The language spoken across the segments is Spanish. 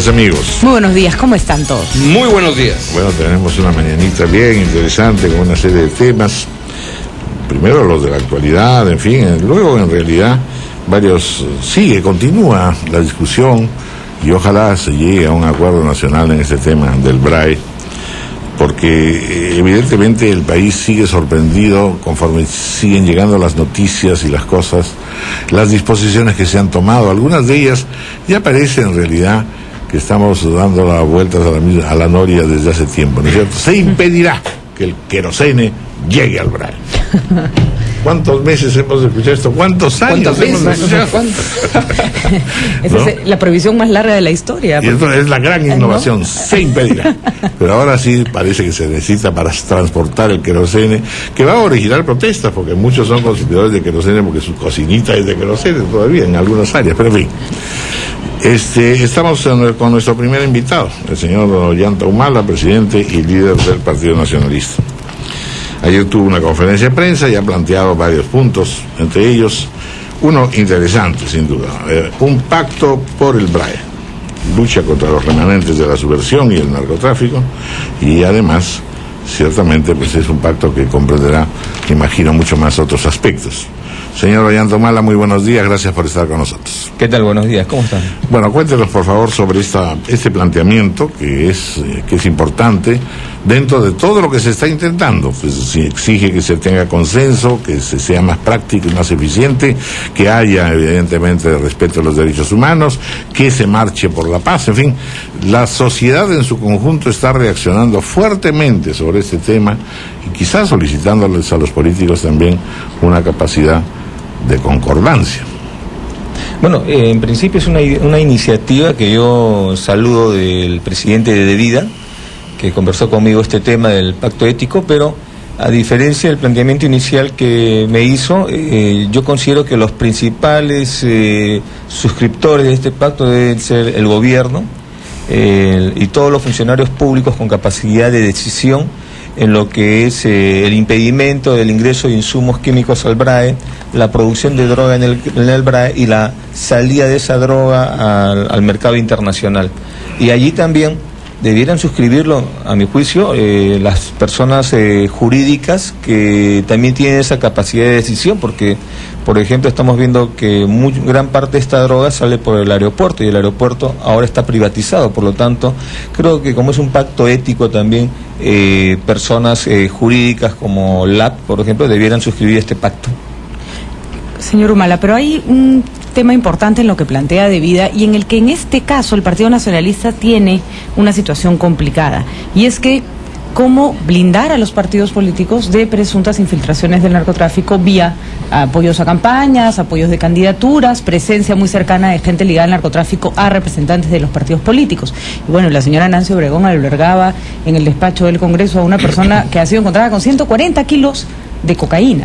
Amigos. Muy buenos días, ¿cómo están todos? Muy buenos días. Bueno, tenemos una mañanita bien interesante con una serie de temas. Primero los de la actualidad, en fin, luego en realidad continúa la discusión y ojalá se llegue a un acuerdo nacional en este tema del BRAE, porque evidentemente el país sigue sorprendido conforme siguen llegando las noticias y las cosas, las disposiciones que se han tomado. Algunas de ellas ya parece en realidad que estamos dando las vueltas a la noria desde hace tiempo, ¿no es cierto? Se impedirá que el querosene llegue al BRAE. ¿Cuántos meses hemos escuchado esto? ¿Cuántos años hemos escuchado? Esa es la prohibición más larga de la historia. Y esto es la gran innovación, ¿no? Se impedirá. Pero ahora sí parece que se necesita para transportar el querosene, que va a originar protestas, porque muchos son consumidores de querosene porque su cocinita es de querosene todavía en algunas áreas, pero en fin. Estamos con nuestro primer invitado, el señor Ollanta Humala, presidente y líder del Partido Nacionalista. Ayer tuvo una conferencia de prensa y ha planteado varios puntos, entre ellos uno interesante, sin duda, un pacto por el BRAE, lucha contra los remanentes de la subversión y el narcotráfico, y además, ciertamente, pues es un pacto que comprenderá, imagino, mucho más otros aspectos. Señor Ollanta Humala, muy buenos días, gracias por estar con nosotros. ¿Qué tal? Buenos días, ¿cómo están? Bueno, cuéntenos por favor sobre este planteamiento que es importante dentro de todo lo que se está intentando. Pues se exige que se tenga consenso, que se sea más práctico y más eficiente, que haya evidentemente respeto a los derechos humanos, que se marche por la paz, en fin. La sociedad en su conjunto está reaccionando fuertemente sobre este tema y quizás solicitándoles a los políticos también una capacidad de concordancia. Bueno, en principio es una iniciativa que yo saludo del presidente de Devida, que conversó conmigo este tema del pacto ético, pero a diferencia del planteamiento inicial que me hizo, yo considero que los principales suscriptores de este pacto deben ser el gobierno y todos los funcionarios públicos con capacidad de decisión en lo que es el impedimento del ingreso de insumos químicos al BRAE, la producción de droga en el BRAE y la salida de esa droga al mercado internacional. Y allí también debieran suscribirlo, a mi juicio, las personas jurídicas que también tienen esa capacidad de decisión, porque, por ejemplo, estamos viendo que gran parte de esta droga sale por el aeropuerto y el aeropuerto ahora está privatizado. Por lo tanto, creo que como es un pacto ético también, personas jurídicas como LAT, por ejemplo, debieran suscribir este pacto. Señor Humala, pero hay un tema importante en lo que plantea Devida y en el que en este caso el Partido Nacionalista tiene una situación complicada, y es que cómo blindar a los partidos políticos de presuntas infiltraciones del narcotráfico vía apoyos a campañas, apoyos de candidaturas, presencia muy cercana de gente ligada al narcotráfico a representantes de los partidos políticos. Y bueno, la señora Nancy Obregón albergaba en el despacho del Congreso a una persona que ha sido encontrada con 140 kilos de cocaína.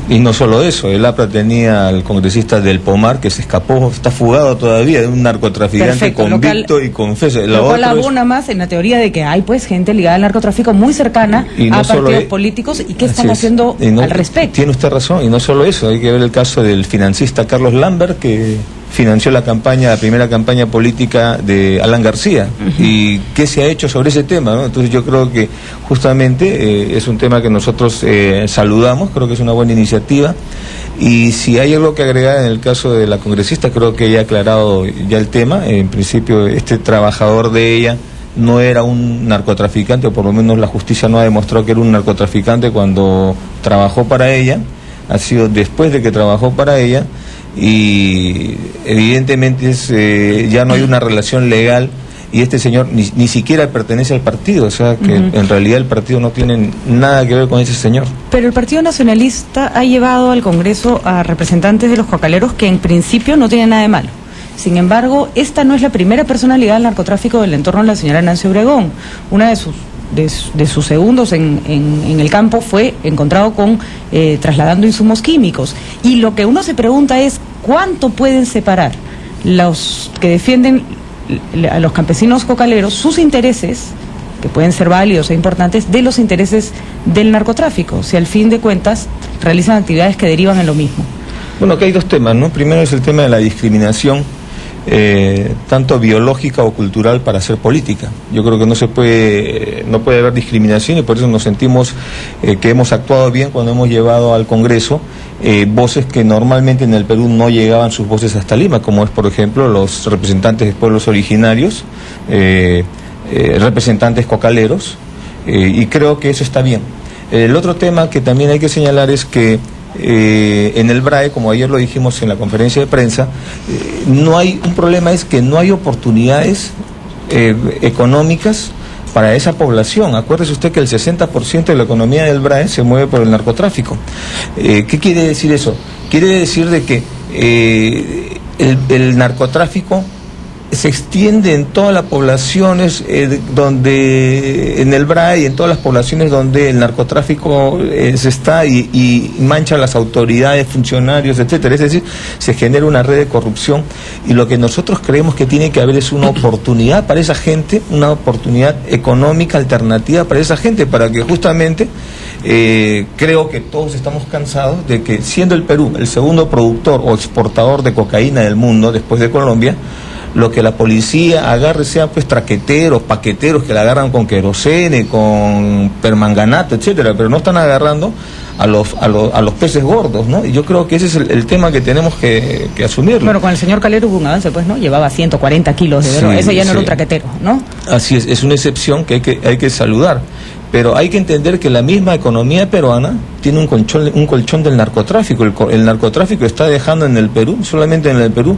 Y no solo eso, el APRA tenía al congresista del Pomar que se escapó, está fugado todavía, de un narcotraficante convicto y confeso. Lo cual abona más en la teoría de que hay pues gente ligada al narcotráfico muy cercana a partidos políticos y qué están haciendo al respecto. Tiene usted razón, y no solo eso, hay que ver el caso del financista Carlos Lambert, que financió la primera campaña política de Alan García. Y qué se ha hecho sobre ese tema, ¿no? Entonces yo creo que justamente es un tema que nosotros saludamos, creo que es una buena iniciativa, y si hay algo que agregar en el caso de la congresista, creo que ella ha aclarado ya el tema. En principio este trabajador de ella no era un narcotraficante, o por lo menos la justicia no ha demostrado que era un narcotraficante cuando trabajó para ella, ha sido después de que trabajó para ella, y evidentemente ya no hay una relación legal, y este señor ni siquiera pertenece al partido, o sea que en realidad el partido no tiene nada que ver con ese señor. Pero el Partido Nacionalista ha llevado al Congreso a representantes de los cocaleros que en principio no tienen nada de malo. Sin embargo, esta no es la primera persona ligada al narcotráfico del entorno de la señora Nancy Obregón. Una de sus segundos en el campo fue encontrado trasladando insumos químicos. Y lo que uno se pregunta es, ¿cuánto pueden separar los que defienden a los campesinos cocaleros sus intereses, que pueden ser válidos e importantes, de los intereses del narcotráfico, si al fin de cuentas realizan actividades que derivan en lo mismo? Bueno, aquí hay dos temas, ¿no? Primero es el tema de la discriminación tanto biológica o cultural para hacer política. Yo creo que no puede haber discriminación, y por eso nos sentimos que hemos actuado bien cuando hemos llevado al Congreso voces que normalmente en el Perú no llegaban sus voces hasta Lima, como es, por ejemplo, los representantes de pueblos originarios, representantes cocaleros, y creo que eso está bien. El otro tema que también hay que señalar es que en el BRAE, como ayer lo dijimos en la conferencia de prensa, un problema es que no hay oportunidades económicas para esa población. Acuérdese usted que el 60% de la economía del BRAE se mueve por el narcotráfico. ¿Qué quiere decir eso? Quiere decir de que el narcotráfico se extiende en todas las poblaciones donde, en el BRAE y en todas las poblaciones donde el narcotráfico se está y mancha a las autoridades, funcionarios, etcétera. Es decir, se genera una red de corrupción, y lo que nosotros creemos que tiene que haber es una oportunidad para esa gente, una oportunidad económica alternativa para esa gente, para que justamente creo que todos estamos cansados de que, siendo el Perú el segundo productor o exportador de cocaína del mundo después de Colombia, lo que la policía agarre sean pues traqueteros, paqueteros que la agarran con querosene, con permanganato, etcétera, pero no están agarrando a los peces gordos, ¿no? Y yo creo que ese es el tema que tenemos que asumirlo. Bueno, con el señor Calero hubo un avance, pues, ¿no? Llevaba 140 kilos de droga, ese ya no era un traquetero, ¿no? Así es una excepción que hay que saludar. Pero hay que entender que la misma economía peruana tiene un colchón del narcotráfico. El narcotráfico está dejando en el Perú, solamente en el Perú,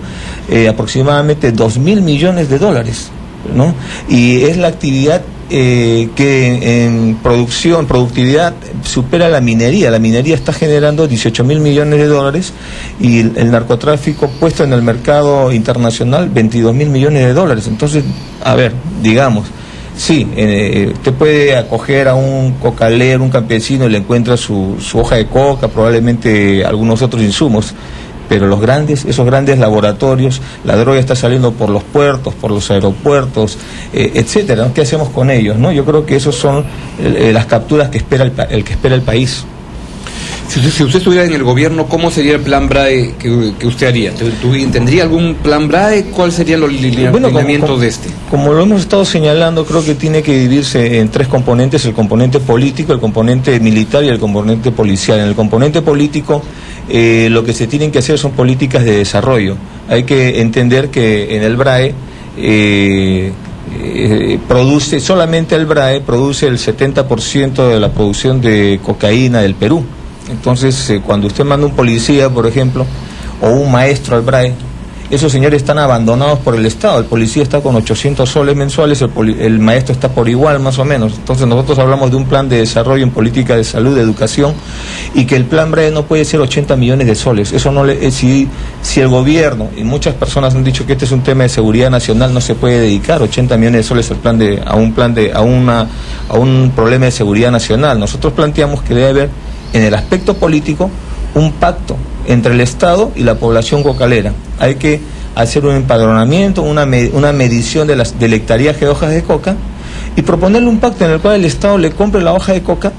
aproximadamente 2.000 millones de dólares, ¿no? Y es la actividad que en productividad supera la minería. La minería está generando 18.000 millones de dólares, y el narcotráfico puesto en el mercado internacional 22.000 millones de dólares. Entonces, a ver, digamos, sí, usted puede acoger a un cocalero, un campesino, y le encuentra su hoja de coca, probablemente algunos otros insumos, pero esos grandes laboratorios, la droga está saliendo por los puertos, por los aeropuertos, etcétera, ¿no? ¿Qué hacemos con ellos, no? Yo creo que esos son las capturas que espera el país. Si usted estuviera en el gobierno, ¿cómo sería el plan BRAE que usted haría? ¿Tendría algún plan BRAE? ¿Cuáles serían los lineamientos de este? Como lo hemos estado señalando, creo que tiene que dividirse en tres componentes: el componente político, el componente militar y el componente policial. En el componente político, lo que se tienen que hacer son políticas de desarrollo. Hay que entender que en el BRAE solamente el BRAE produce el 70% de la producción de cocaína del Perú. Entonces, cuando usted manda un policía, por ejemplo, o un maestro al BRAE, esos señores están abandonados por el Estado. El policía está con 800 soles mensuales, el maestro está por igual, más o menos. Entonces, nosotros hablamos de un plan de desarrollo en política de salud, de educación, y que el plan BRAE no puede ser 80 millones de soles. Eso no si el gobierno, y muchas personas han dicho que este es un tema de seguridad nacional, no se puede dedicar 80 millones de soles a un problema de seguridad nacional. Nosotros planteamos que debe haber, en el aspecto político, un pacto entre el Estado y la población cocalera. Hay que hacer un empadronamiento, una medición del hectareaje de hojas de coca, y proponerle un pacto en el cual el Estado le compre la hoja de coca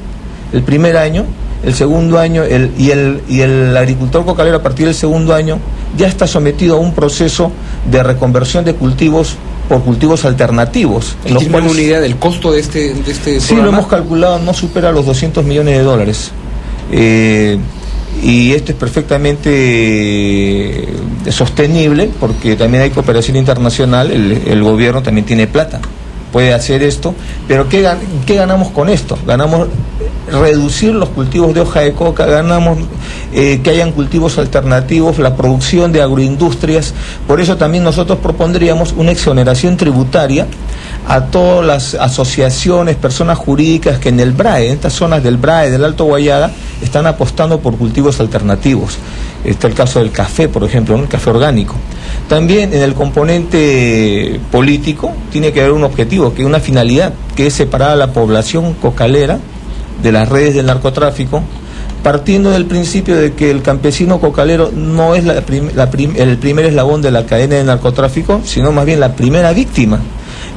el primer año, el segundo año, y el agricultor cocalero, a partir del segundo año, ya está sometido a un proceso de reconversión de cultivos por cultivos alternativos. ¿Tiene una idea del costo de este sí, programa? Lo hemos calculado, no supera los 200 millones de dólares. Y esto es perfectamente sostenible, porque también hay cooperación internacional, el gobierno también tiene plata, puede hacer esto, pero ¿qué ganamos con esto? Ganamos reducir los cultivos de hoja de coca, ganamos que hayan cultivos alternativos, la producción de agroindustrias. Por eso también nosotros propondríamos una exoneración tributaria a todas las asociaciones, personas jurídicas que en el BRAE, en estas zonas del BRAE, del Alto Guayaga, están apostando por cultivos alternativos. Está el caso del café, por ejemplo, ¿no? El café orgánico. También en el componente político tiene que haber un objetivo, que es una finalidad, que es separar a la población cocalera de las redes del narcotráfico, partiendo del principio de que el campesino cocalero no es el primer eslabón de la cadena de narcotráfico, sino más bien la primera víctima.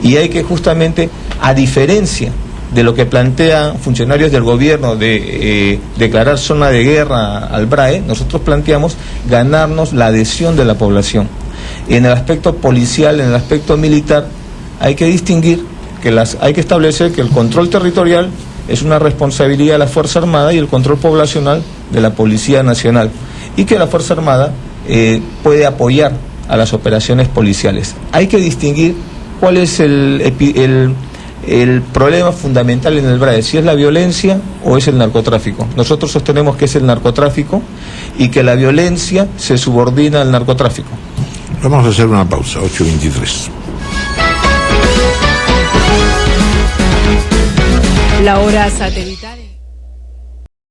Y hay que, justamente, a diferencia de lo que plantean funcionarios del gobierno de declarar zona de guerra al BRAE, nosotros planteamos ganarnos la adhesión de la población. En el aspecto policial, en el aspecto militar, hay que distinguir hay que establecer que el control territorial es una responsabilidad de la Fuerza Armada y el control poblacional de la Policía Nacional, y que la Fuerza Armada puede apoyar a las operaciones policiales. Hay que distinguir cuál es el problema fundamental en el BRAE, si es la violencia o es el narcotráfico. Nosotros sostenemos que es el narcotráfico y que la violencia se subordina al narcotráfico. Vamos a hacer una pausa, 8:23. La hora satelital.